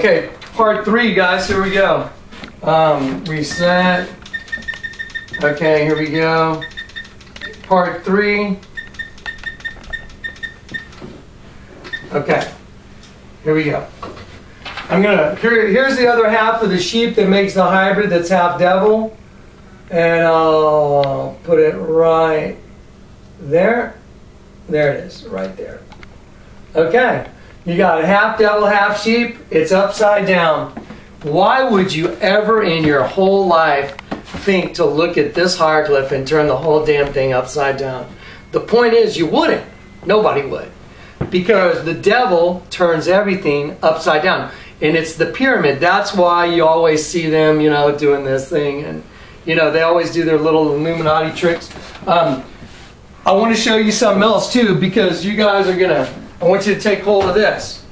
Okay, part 3, guys. Here we go. Reset. Okay, here we go. Part 3. Okay, here we go. Here's the other half of the sheep that makes the hybrid that's half devil. And I'll put it right there. There it is, right there. Okay, you got half devil, half sheep. It's upside down. Why would you ever in your whole life think to look at this hieroglyph and turn the whole damn thing upside down? The point is, you wouldn't. Nobody would. Because the devil turns everything upside down. And it's the pyramid. That's why you always see them, you know, doing this thing. And, you know, they always do their little Illuminati tricks. I want to show you something else, too, because you guys are going to... I want you to take hold of this.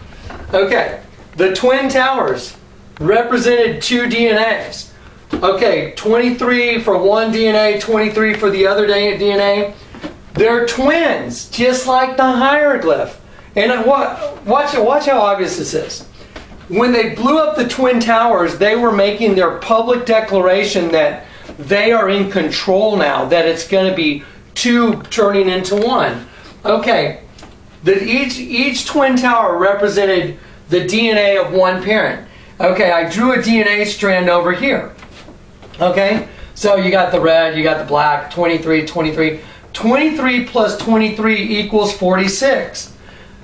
Okay, the Twin Towers represented 2 DNAs. Okay, 23 for one DNA, 23 for the other DNA. They're twins, just like the hieroglyph. And watch how obvious this is. When they blew up the Twin Towers, they were making their public declaration that they are in control now, that it's going to be 2 turning into 1. Okay, that each Twin Tower represented the DNA of one parent. Okay, I drew a DNA strand over here. Okay, so you got the red, you got the black, 23, 23. 23 plus 23 equals 46.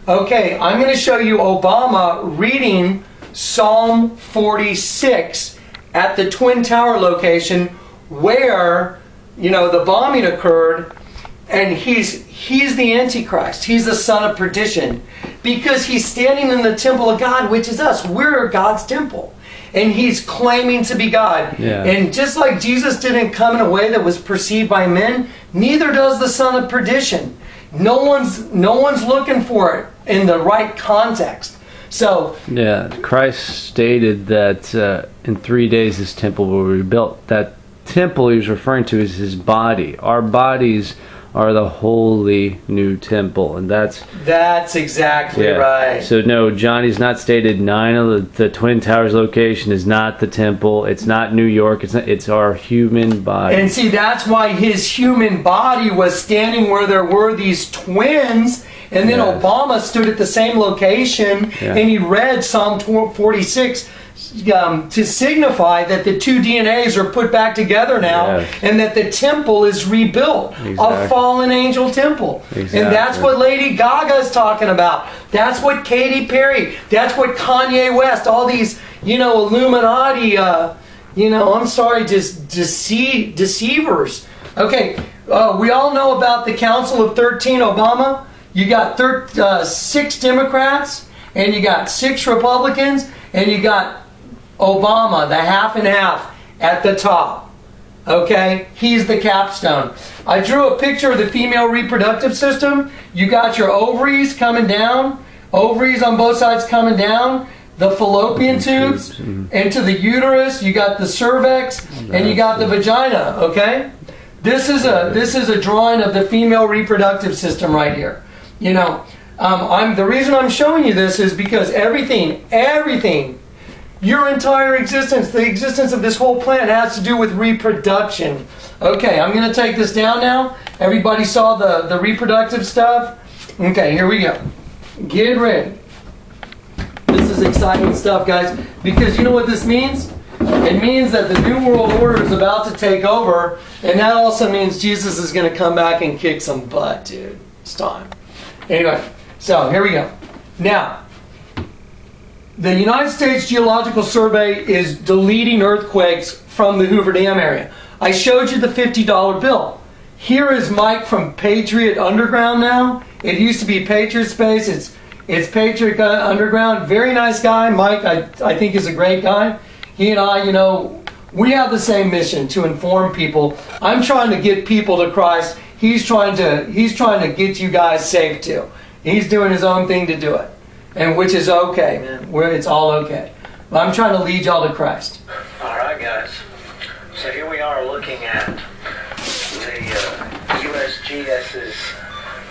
Okay, I'm going to show you Obama reading Psalm 46 at the Twin Tower location where, you know, the bombing occurred, and he's the Antichrist. He's the son of perdition because he's standing in the temple of God, which is us. We're God's temple. And he's claiming to be God. Yeah. And just like Jesus didn't come in a way that was perceived by men, neither does the son of perdition. No one's looking for it in the right context. So yeah, Christ stated that in 3 days this temple will be rebuilt. That temple he was referring to is his body. Our bodies are the holy new temple, and that's exactly right. So no, Johnny's not stated 9 of the Twin Towers location is not the temple. It's not New York. It's our human body. And see, that's why his human body was standing where there were these twins. And then Obama stood at the same location, and he read Psalm 46 to signify that the 2 DNAs are put back together now, and that the temple is rebuilt, a fallen angel temple. And that's what Lady Gaga's talking about. That's what Katy Perry, that's what Kanye West, all these, you know, Illuminati, you know, I'm sorry, just deceivers. Okay, we all know about the Council of 13, Obama. You got 6 Democrats, and you got 6 Republicans, and you got Obama, the half and half at the top. Okay? He's the capstone. I drew a picture of the female reproductive system. You got your ovaries coming down, ovaries on both sides coming down, the fallopian tubes, into the uterus, you got the cervix, and you got the vagina. Okay? This is a drawing of the female reproductive system right here. You know, the reason I'm showing you this is because everything, your entire existence, the existence of this whole planet has to do with reproduction. Okay, I'm going to take this down now. Everybody saw the reproductive stuff? Okay, here we go. Get ready. This is exciting stuff, guys, because you know what this means? It means that the New World Order is about to take over, and that also means Jesus is going to come back and kick some butt, dude. It's time. Anyway, so here we go. Now, the United States Geological Survey is deleting earthquakes from the Hoover Dam area. I showed you the $50 bill. Here is Mike from Patriot Underground now. It used to be Patriot Space. It's Patriot Underground. Very nice guy. Mike, I think, is a great guy. He and I, you know, we have the same mission to inform people. I'm trying to get people to Christ. He's trying to get you guys saved too. He's doing his own thing to do it, and which is okay, man. It's all okay. But I'm trying to lead y'all to Christ. All right, guys. So here we are looking at the USGS's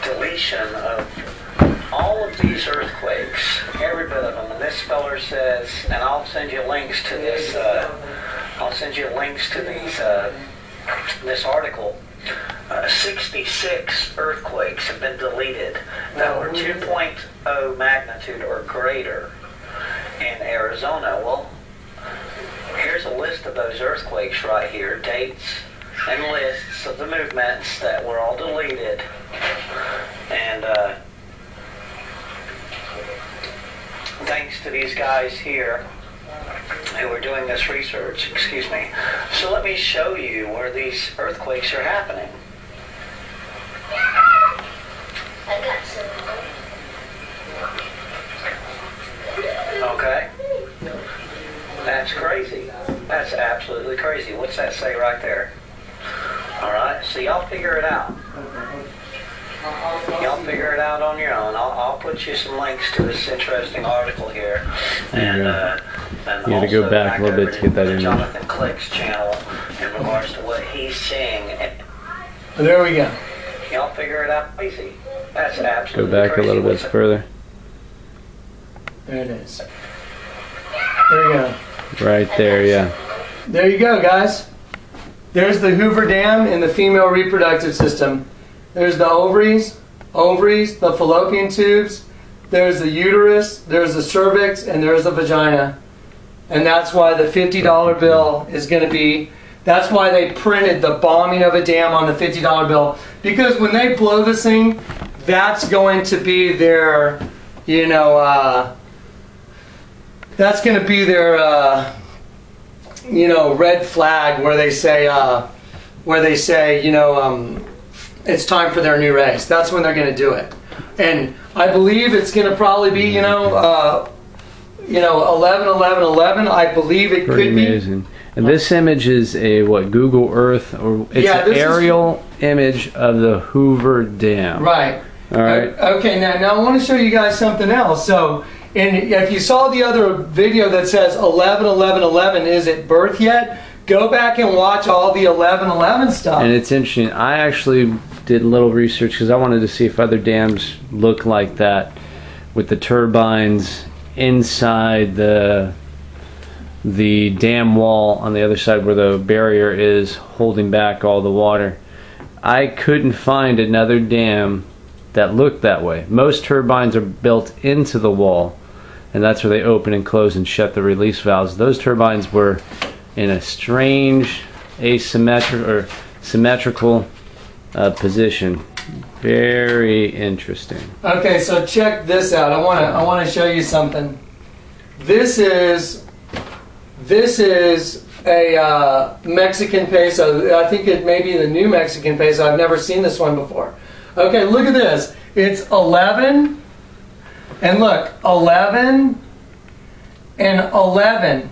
deletion of all all of these earthquakes, every bit of them, and this speller says, and I'll send you links to this, I'll send you links to these, this article. 66 earthquakes have been deleted that were 2.0 magnitude or greater in Arizona. Well, here's a list of those earthquakes right here, dates and lists of the movements that were all deleted. And thanks to these guys here who were doing this research, excuse me. So let me show you where these earthquakes are happening. I got some. Okay? That's crazy. That's absolutely crazy. What's that say right there? Alright, so y'all figure it out. Y'all figure it out on your own. I'll put you some links to this interesting article here. And you got to go back a little bit to get that in there. Jonathan Click's channel in regards to what he's seeing. There we go. Y'all figure it out easy. That's absolutely Go back crazy. a little bit further. There it is. There we go. Right there, yeah. There you go, guys. There's the Hoover Dam in the female reproductive system. There's the ovaries, the fallopian tubes, there's the uterus, there's the cervix, and there's the vagina. And that's why the $50 bill is going to be, that's why they printed the bombing of a dam on the $50 bill. Because when they blow this thing, that's going to be their, you know, that's going to be their, you know, red flag where they say, you know, it's time for their new race. That's when they're going to do it. And I believe it's going to probably be, you know, 11, 11, 11. I believe it Pretty could amazing. be. And this image is a, what, Google Earth? Or it's Yeah, an aerial image of the Hoover Dam. Right. All right. Okay, now I want to show you guys something else. So, if you saw the other video that says 11, 11, 11, is it birth yet? Go back and watch all the 11, 11 stuff. And it's interesting. I actually did a little research because I wanted to see if other dams look like that with the turbines inside the dam wall on the other side where the barrier is holding back all the water. I couldn't find another dam that looked that way. Most turbines are built into the wall, and that's where they open and close and shut the release valves. Those turbines were in a strange symmetrical position. Very interesting. Okay, so check this out. I want to show you something. This is a Mexican peso. I think it may be the new Mexican peso. I've never seen this one before. Okay, look at this. It's 11, and look, 11 and 11.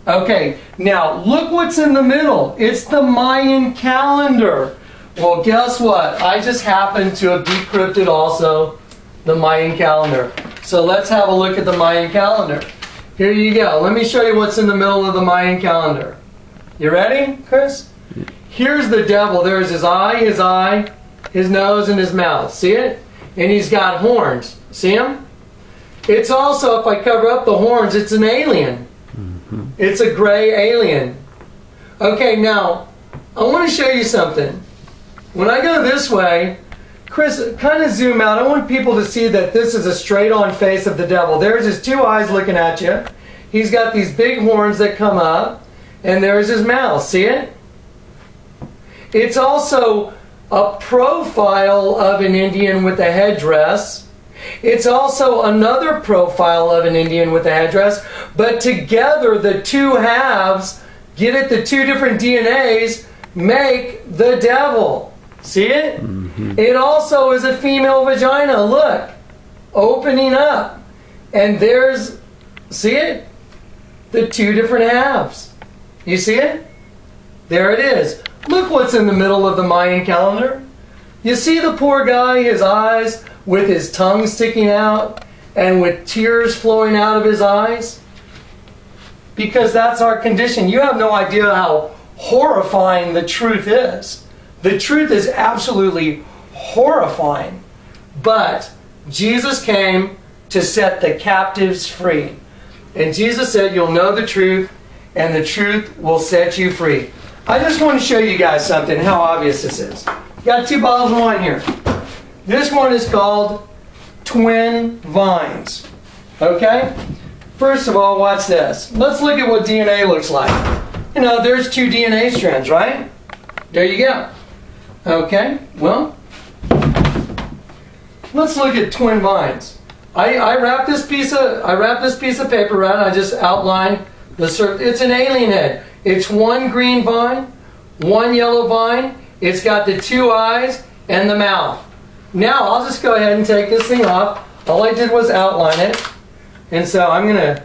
Okay, now look what's in the middle. It's the Mayan calendar. Well, guess what? I just happen to have decrypted also the Mayan calendar. So let's have a look at the Mayan calendar. Here you go. Let me show you what's in the middle of the Mayan calendar. You ready, Chris? Here's the devil. There's his eye, his nose, and his mouth. See it? And he's got horns. See him? It's also, if I cover up the horns, it's an alien. It's a gray alien. Okay, now, I want to show you something. When I go this way, Chris, kind of zoom out. I want people to see that this is a straight-on face of the devil. There's his two eyes looking at you. He's got these big horns that come up, and there's his mouth. See it? It's also a profile of an Indian with a headdress. It's also another profile of an Indian with a headdress, but together the two halves, get it, the two different DNAs, make the devil. See it? It also is a female vagina, look, opening up. And there's, see it? The two different halves. You see it? There it is. Look what's in the middle of the Mayan calendar. You see the poor guy, his eyes, with his tongue sticking out and with tears flowing out of his eyes? Because that's our condition. You have no idea how horrifying the truth is. The truth is absolutely horrifying. But Jesus came to set the captives free. And Jesus said, you'll know the truth, and the truth will set you free. I just want to show you guys something, how obvious this is. Got 2 bottles of wine here. This one is called Twin Vines. Okay? First of all, watch this. Let's look at what DNA looks like. You know, there's 2 DNA strands, right? There you go. Okay, well, let's look at twin vines. I wrap this piece of paper around. I just outline the circle. It's an alien head. It's 1 green vine, 1 yellow vine. It's got the 2 eyes and the mouth. Now I'll just go ahead and take this thing off. All I did was outline it, and so I'm gonna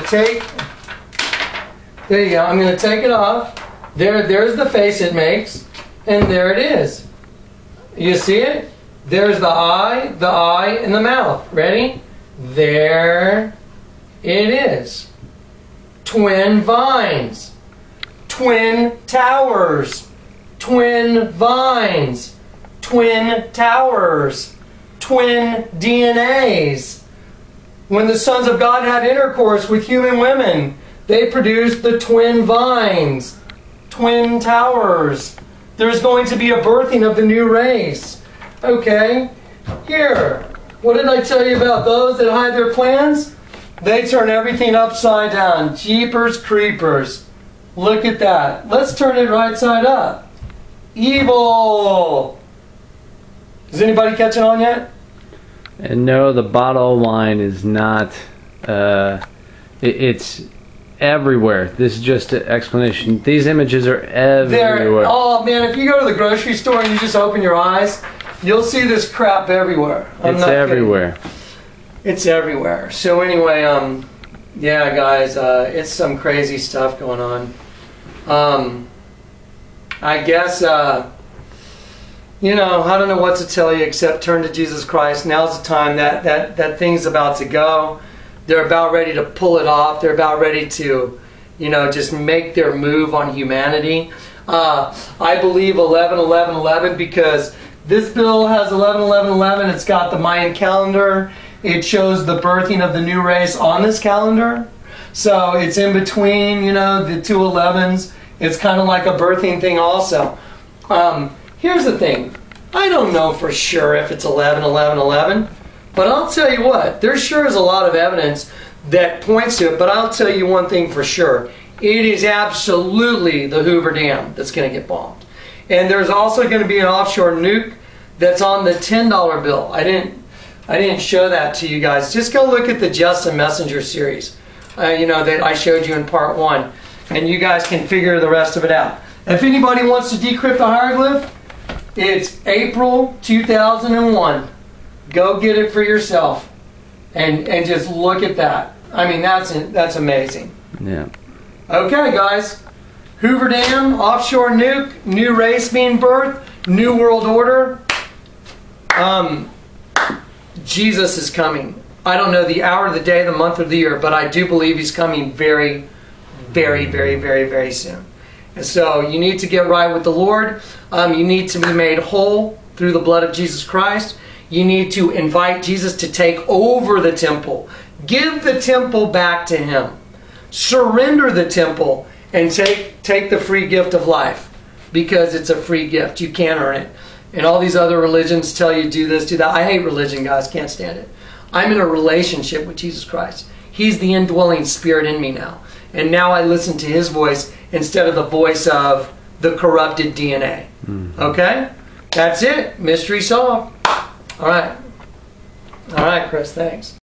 take. There you go. I'm gonna take it off. There's the face it makes, and there it is. You see it? There's the eye, and the mouth. Ready? There it is. Twin vines. Twin towers. Twin vines. Twin towers. Twin DNAs. When the sons of God had intercourse with human women, they produced the twin vines. Twin towers. There's going to be a birthing of the new race. Okay, here. What did I tell you about those that hide their plans? They turn everything upside down. Jeepers creepers. Look at that. Let's turn it right side up. Evil. Is anybody catching on yet? And no, the bottle of wine is not, it's everywhere. This is just an explanation. These images are everywhere. Oh man, if you go to the grocery store and you just open your eyes, you'll see this crap everywhere. It's everywhere. It's everywhere. So anyway, yeah guys, it's some crazy stuff going on. I guess, you know, I don't know what to tell you except turn to Jesus Christ. Now's the time that thing's about to go. They're about ready to pull it off. They're about ready to, you know, just make their move on humanity. I believe 11-11-11 because this bill has 11-11-11. It's got the Mayan calendar. It shows the birthing of the new race on this calendar. So it's in between, you know, the 2 11s. It's kind of like a birthing thing also. Here's the thing. I don't know for sure if it's 11-11-11. But I'll tell you what, there sure is a lot of evidence that points to it, but I'll tell you one thing for sure. It is absolutely the Hoover Dam that's going to get bombed. And there's also going to be an offshore nuke that's on the $10 bill. I didn't show that to you guys. Just go look at the Justin Messenger series, you know, that I showed you in part 1. And you guys can figure the rest of it out. If anybody wants to decrypt the hieroglyph, it's April 2001. Go get it for yourself, and just look at that. I mean, that's amazing. Yeah. Okay, guys. Hoover Dam, offshore nuke, new race being birthed, new world order. Jesus is coming. I don't know the hour, the day, the month, or the year, but I do believe he's coming very, very, very, very, very soon. And so you need to get right with the Lord. You need to be made whole through the blood of Jesus Christ. You need to invite Jesus to take over the temple. Give the temple back to him. Surrender the temple and take the free gift of life. Because it's a free gift. You can't earn it. And all these other religions tell you do this, do that. I hate religion, guys. Can't stand it. I'm in a relationship with Jesus Christ. He's the indwelling spirit in me now. And now I listen to his voice instead of the voice of the corrupted DNA. Okay? That's it. Mystery solved. All right. All right, Chris. Thanks.